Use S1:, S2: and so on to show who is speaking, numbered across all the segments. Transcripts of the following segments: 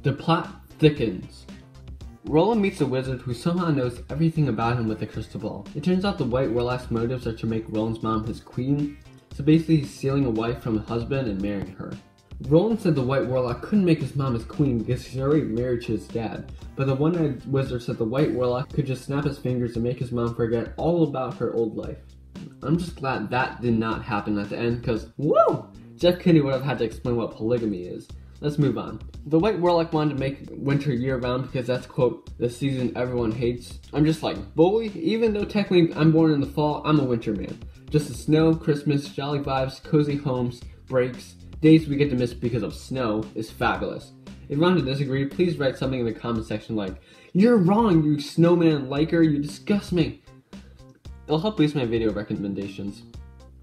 S1: The plot thickens. Roland meets a wizard who somehow knows everything about him with a crystal ball. It turns out the White Warlock's motives are to make Roland's mom his queen, so basically he's stealing a wife from a husband and marrying her. Roland said the White Warlock couldn't make his mom his queen because he's already married to his dad, but the one-eyed wizard said the White Warlock could just snap his fingers and make his mom forget all about her old life. I'm just glad that did not happen at the end because, whoa! Jeff Kinney would have had to explain what polygamy is. Let's move on. The White Warlock wanted to make winter year-round because that's, quote, the season everyone hates. I'm just like, bully? Even though technically I'm born in the fall, I'm a winter man. Just the snow, Christmas, jolly vibes, cozy homes, breaks, days we get to miss because of snow is fabulous. If you want to disagree, please write something in the comment section like, "You're wrong, you snowman liker, you disgust me." It'll help boost my video recommendations.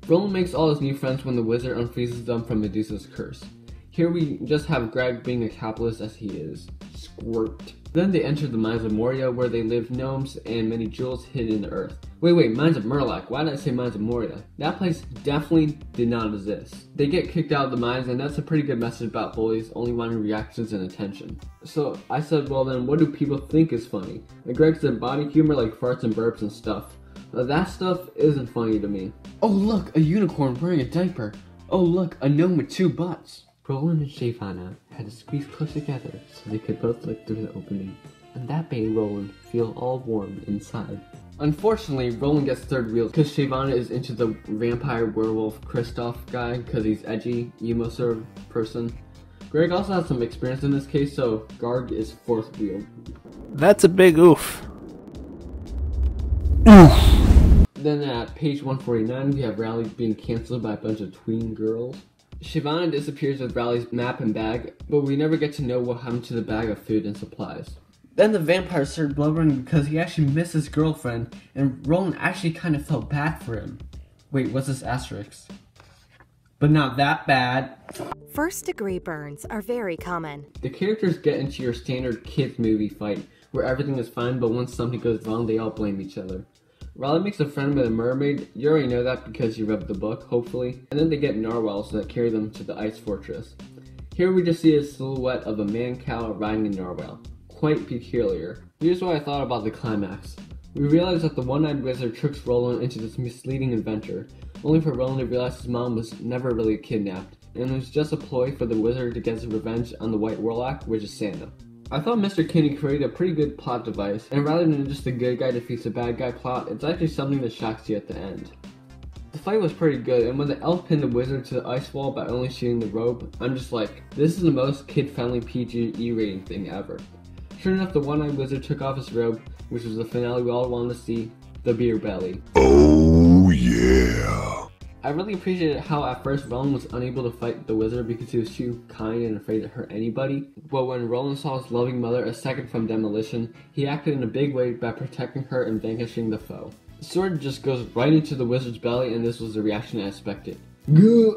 S1: Roland makes all his new friends when the wizard unfreezes them from Medusa's curse. Here we just have Greg being a capitalist as he is. Squirt. Then they enter the mines of Moria where they live gnomes and many jewels hidden in the earth. Wait, mines of Murloc. Why did I say mines of Moria? That place definitely did not exist. They get kicked out of the mines and that's a pretty good message about bullies only wanting reactions and attention. So I said, well then what do people think is funny? And Greg said body humor like farts and burps and stuff. That stuff isn't funny to me. Oh look, a unicorn wearing a diaper. Oh look, a gnome with 2 butts. Roland and Shyvana had to squeeze close together so they could both look through the opening, and that made Roland feel all warm inside. Unfortunately, Roland gets third wheel because Shyvana is into the vampire werewolf Kristoff guy because he's edgy, emo sort of person. Greg also has some experience in this case, so Garg is fourth wheel.
S2: That's a big oof.
S1: Then at page 149, we have Rowley being cancelled by a bunch of tween girls. Shyvana disappears with Rowley's map and bag, but we never get to know what happened to the bag of food and supplies. Then the vampire started blubbering because he actually missed his girlfriend, and Roland actually kind of felt bad for him. Wait, what's this asterisk? But not that bad.
S3: First-degree burns are very common.
S1: The characters get into your standard kids movie fight, where everything is fine, but once something goes wrong, they all blame each other. Rowley makes a friend with a mermaid. You already know that because you read the book, hopefully. And then they get narwhals that carry them to the ice fortress. Here we just see a silhouette of a man-cow riding a narwhal. Quite peculiar. Here's what I thought about the climax. We realize that the one-eyed wizard tricks Roland into this misleading adventure, only for Roland to realize his mom was never really kidnapped, and it was just a ploy for the wizard to get his revenge on the White Warlock, which is Santa. I thought Mr. Kinney created a pretty good plot device, and rather than just a good guy defeats a bad guy plot, it's actually something that shocks you at the end. The fight was pretty good, and when the elf pinned the wizard to the ice wall by only shooting the robe, I'm just like, this is the most kid-friendly PG rating thing ever. Sure enough, the one-eyed wizard took off his robe, which was the finale we all wanted to see, the beer belly.
S4: Oh yeah!
S1: I really appreciated how at first Roland was unable to fight the wizard because he was too kind and afraid to hurt anybody. But when Roland saw his loving mother a second from demolition, he acted in a big way by protecting her and vanquishing the foe. The sword just goes right into the wizard's belly, and this was the reaction I expected. Gah!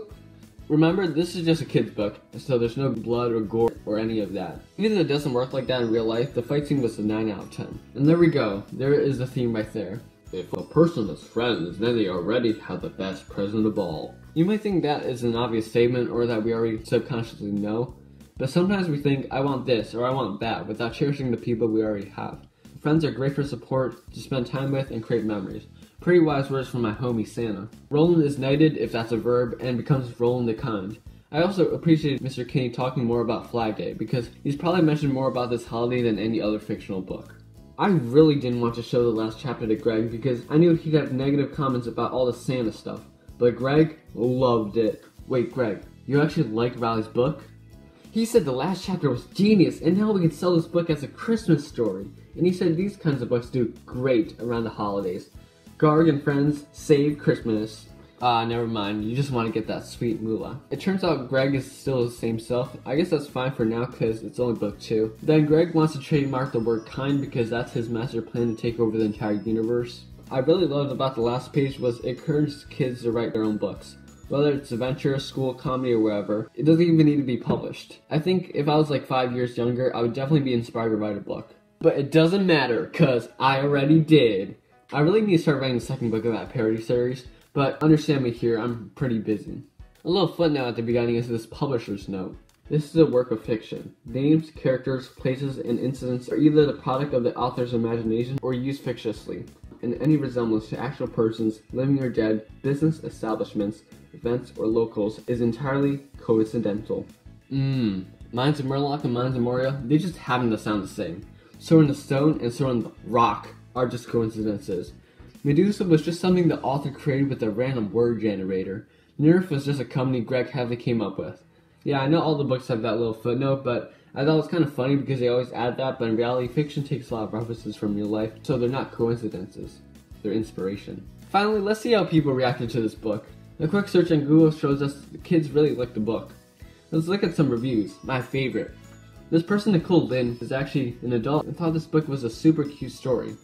S1: Remember, this is just a kid's book, so there's no blood or gore or any of that. Even though it doesn't work like that in real life, the fight scene was a 9 out of 10. And there we go, there is the theme right there. If a person is friends, then they already have the best present of all. You might think that is an obvious statement or that we already subconsciously know, but sometimes we think, I want this or I want that, without cherishing the people we already have. Friends are great for support, to spend time with, and create memories. Pretty wise words from my homie Santa. Roland is knighted, if that's a verb, and becomes Roland the Kind. I also appreciated Mr. Kinney talking more about Flag Day, because he's probably mentioned more about this holiday than any other fictional book. I really didn't want to show the last chapter to Greg because I knew he'd have negative comments about all the Santa stuff, but Greg loved it. Wait, Greg, you actually like Rowley's book? He said the last chapter was genius, and now we can sell this book as a Christmas story. And he said these kinds of books do great around the holidays. Garg and friends save Christmas. Never mind, you just want to get that sweet moolah. It turns out Greg is still his same self. I guess that's fine for now because it's only book 2. Then Greg wants to trademark the word kind because that's his master plan to take over the entire universe. I really loved about the last page was it encourages kids to write their own books. Whether it's adventure, school, comedy, or wherever, it doesn't even need to be published. I think if I was like 5 years younger, I would definitely be inspired to write a book. But it doesn't matter, cause I already did. I really need to start writing the second book of that parody series, but understand me here, I'm pretty busy. A little footnote at the beginning is this publisher's note. This is a work of fiction. Names, characters, places, and incidents are either the product of the author's imagination or used fictitiously, and any resemblance to actual persons, living or dead, business establishments, events, or locals is entirely coincidental. Mines of Murloc and Mines of Moria, they just happen to sound the same. So in the stone and so in the rock are just coincidences. Medusa was just something the author created with a random word generator. Nerf was just a company Greg Hadley came up with. Yeah, I know all the books have that little footnote, but I thought it was kind of funny because they always add that, but in reality, fiction takes a lot of references from real life, so they're not coincidences. They're inspiration. Finally, let's see how people reacted to this book. A quick search on Google shows us the kids really liked the book. Let's look at some reviews. My favorite. This person, Nicole Lynn, is actually an adult and thought this book was a super cute story.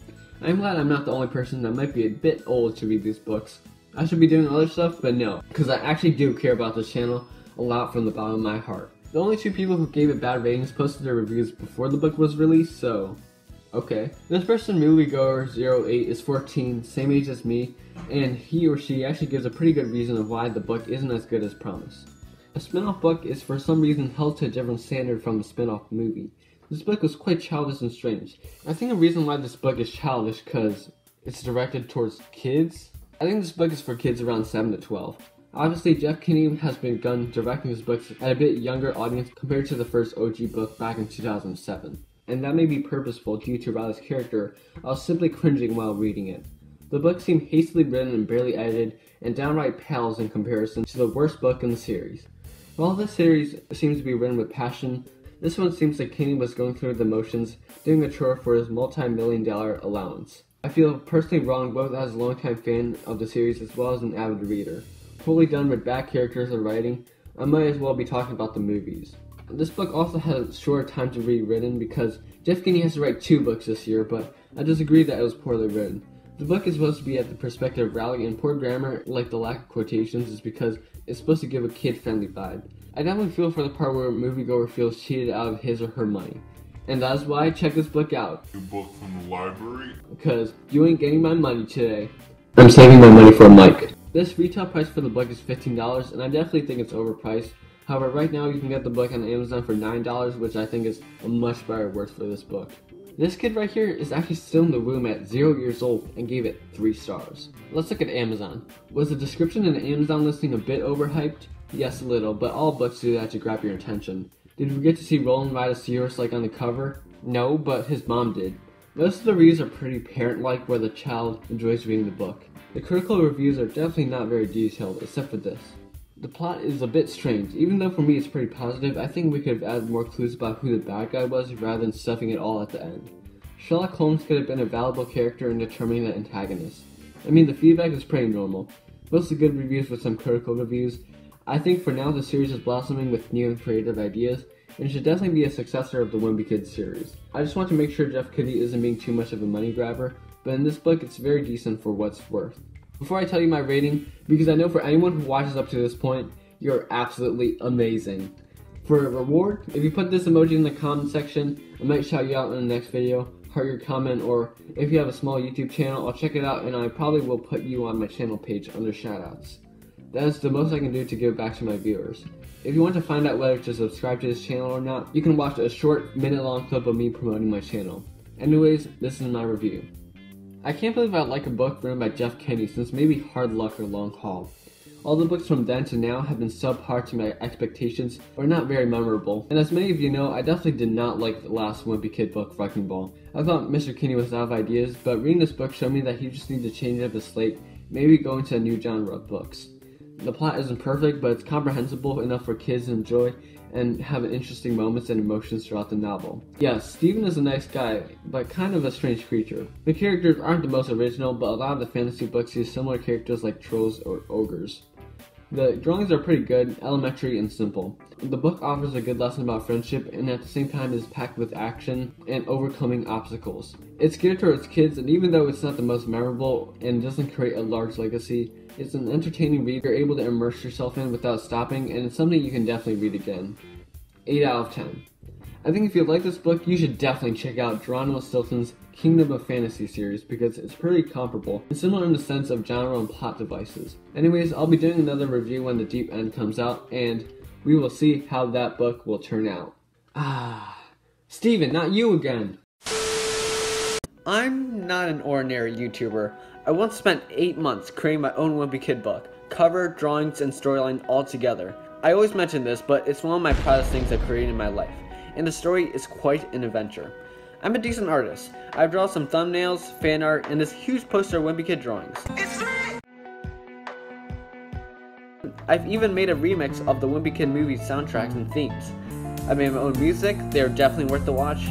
S1: I'm glad I'm not the only person that might be a bit old to read these books. I should be doing other stuff, but no, because I actually do care about this channel a lot from the bottom of my heart. The only 2 people who gave it bad ratings posted their reviews before the book was released, so okay. This person, moviegoer08, is 14, same age as me, and he or she actually gives a pretty good reason of why the book isn't as good as promised. A spin-off book is for some reason held to a different standard from the spin-off movie. This book was quite childish and strange. I think the reason why this book is childish because it's directed towards kids. I think this book is for kids around 7 to 12. Obviously, Jeff Kinney has begun directing his books at a bit younger audience compared to the first OG book back in 2007. And that may be purposeful due to Rowley's character. I was simply cringing while reading it. The book seemed hastily written and barely edited, and downright pales in comparison to the worst book in the series. While this series seems to be written with passion, this one seems like Kinney was going through the motions, doing a chore for his multi-million-dollar allowance. I feel personally wrong both as a longtime fan of the series as well as an avid reader. Fully done with bad characters or writing, I might as well be talking about the movies. This book also has a shorter time to be written because Jeff Kinney has to write 2 books this year, but I disagree that it was poorly written. The book is supposed to be at the perspective of Rowley, and poor grammar, like the lack of quotations, is because it's supposed to give a kid-friendly vibe. I definitely feel for the part where a moviegoer feels cheated out of his or her money. And that's why I check this book out.
S4: A book from the library?
S1: Because you ain't getting my money today. I'm saving my money for a mic. This retail price for the book is $15, and I definitely think it's overpriced. However, right now you can get the book on Amazon for $9, which I think is a much better worth for this book. This kid right here is actually still in the womb at 0 years old and gave it 3 stars. Let's look at Amazon. Was the description in the Amazon listing a bit overhyped? Yes, a little, but all books do that to grab your attention. Did we get to see Roland ride a seahorse like on the cover? No, but his mom did. Most of the reviews are pretty parent-like where the child enjoys reading the book. The critical reviews are definitely not very detailed, except for this. The plot is a bit strange. Even though for me it's pretty positive, I think we could have added more clues about who the bad guy was rather than stuffing it all at the end. Sherlock Holmes could have been a valuable character in determining the antagonist. I mean, the feedback is pretty normal. Mostly good reviews with some critical reviews. I think for now the series is blossoming with new and creative ideas, and should definitely be a successor of the Wimpy Kids series. I just want to make sure Jeff Kinney isn't being too much of a money grabber, but in this book it's very decent for what's worth. Before I tell you my rating, because I know for anyone who watches up to this point, you're absolutely amazing. For a reward, if you put this emoji in the comment section, I might shout you out in the next video, heart your comment, or if you have a small YouTube channel, I'll check it out and I probably will put you on my channel page under shoutouts. That is the most I can do to give back to my viewers. If you want to find out whether to subscribe to this channel or not, you can watch a short minute-long clip of me promoting my channel. Anyways, this is my review. I can't believe I like a book written by Jeff Kinney since maybe Hard Luck or Long Haul. All the books from then to now have been subpar to my expectations or not very memorable. And as many of you know, I definitely did not like the last Wimpy Kid book, Wrecking Ball. I thought Mr. Kinney was out of ideas, but reading this book showed me that he just needs to change up his slate, maybe go into a new genre of books. The plot isn't perfect, but it's comprehensible enough for kids to enjoy and have interesting moments and emotions throughout the novel. Yes, Steven is a nice guy, but kind of a strange creature. The characters aren't the most original, but a lot of the fantasy books use similar characters like trolls or ogres. The drawings are pretty good, elementary, and simple. The book offers a good lesson about friendship and at the same time is packed with action and overcoming obstacles. It's geared towards kids, and even though it's not the most memorable and doesn't create a large legacy, it's an entertaining read you're able to immerse yourself in without stopping, and it's something you can definitely read again. 8 out of 10. I think if you like this book, you should definitely check out Geronimo Stilton's Kingdom of Fantasy series because it's pretty comparable and similar in the sense of genre and plot devices. Anyways, I'll be doing another review when The Deep End comes out, and We will see how that book will turn out. Steven, not you again!
S5: I'm not an ordinary YouTuber. I once spent 8 months creating my own Wimpy Kid book. Cover, drawings, and storyline all together. I always mention this, but it's one of my proudest things I've created in my life. And the story is quite an adventure. I'm a decent artist. I've drawn some thumbnails, fan art, and this huge poster of Wimpy Kid drawings. I've even made a remix of the Wimpy Kid movie soundtracks and themes. I made my own music, they are definitely worth the watch.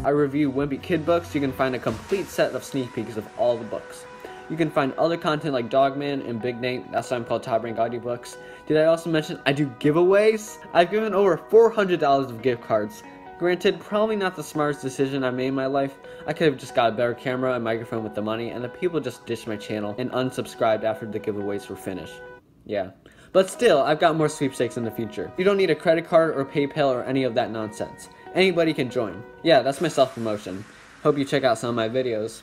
S5: I review Wimpy Kid books, you can find a complete set of sneak peeks of all the books. You can find other content like Dogman and Big Nate, that's why I'm called Top Rank Audiobooks. Did I also mention I do giveaways? I've given over $400 of gift cards. Granted, probably not the smartest decision I made in my life. I could have just got a better camera and microphone with the money, and the people just ditched my channel and unsubscribed after the giveaways were finished. Yeah. But still, I've got more sweepstakes in the future. You don't need a credit card or PayPal or any of that nonsense. Anybody can join. Yeah, that's my self-promotion. Hope you check out some of my videos.